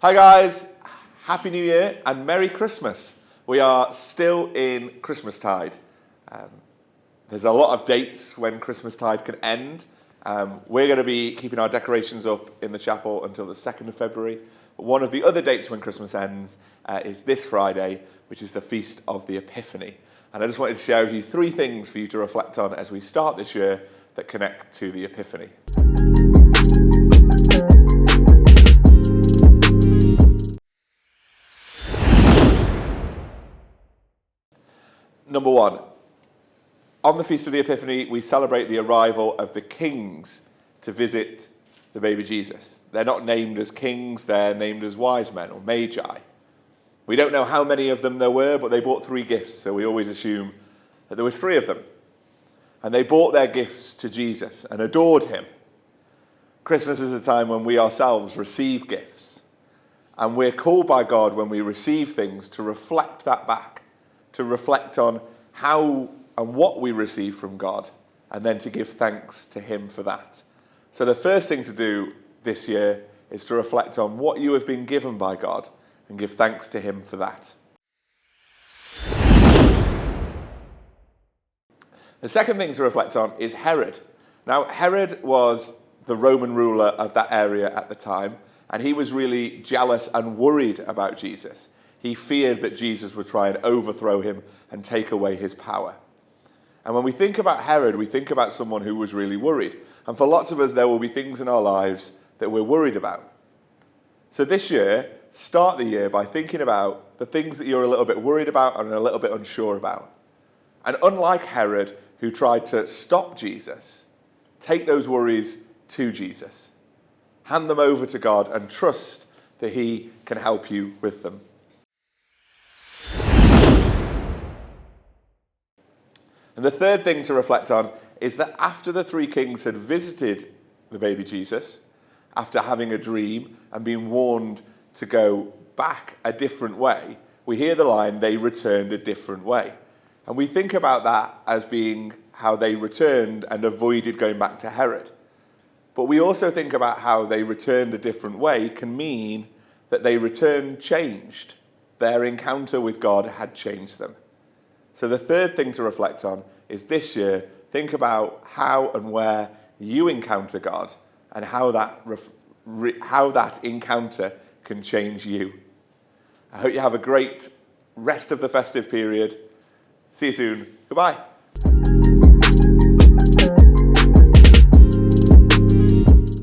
Hi guys, Happy New Year and Merry Christmas. We are still in Christmastide. There's a lot of dates when Christmastide can end. We're going to be keeping our decorations up in the chapel until the 2nd of February. But one of the other dates when Christmas ends is this Friday, which is the Feast of the Epiphany. And I just wanted to share with you 3 things for you to reflect on as we start this year that connect to the Epiphany. Number 1, on the Feast of the Epiphany, we celebrate the arrival of the kings to visit the baby Jesus. They're not named as kings, they're named as wise men or magi. We don't know how many of them there were, but they brought 3 gifts, so we always assume that there was 3 of them. And they brought their gifts to Jesus and adored him. Christmas is a time when we ourselves receive gifts. And we're called by God when we receive things to reflect that back, to reflect on how and what we receive from God, and then to give thanks to him for that. So the first thing to do this year is to reflect on what you have been given by God and give thanks to him for that. The second thing to reflect on is Herod. Now, Herod was the Roman ruler of that area at the time, and he was really jealous and worried about Jesus. He feared that Jesus would try and overthrow him and take away his power. And when we think about Herod, we think about someone who was really worried. And for lots of us, there will be things in our lives that we're worried about. So this year, start the year by thinking about the things that you're a little bit worried about and a little bit unsure about. And unlike Herod, who tried to stop Jesus, take those worries to Jesus. Hand them over to God and trust that he can help you with them. And the third thing to reflect on is that after the 3 kings had visited the baby Jesus, after having a dream and being warned to go back a different way, we hear the line, they returned a different way. And we think about that as being how they returned and avoided going back to Herod. But we also think about how they returned a different way can mean that they returned changed. Their encounter with God had changed them. So the third thing to reflect on is this year, think about how and where you encounter God and how that encounter can change you. I hope you have a great rest of the festive period. See you soon. Goodbye.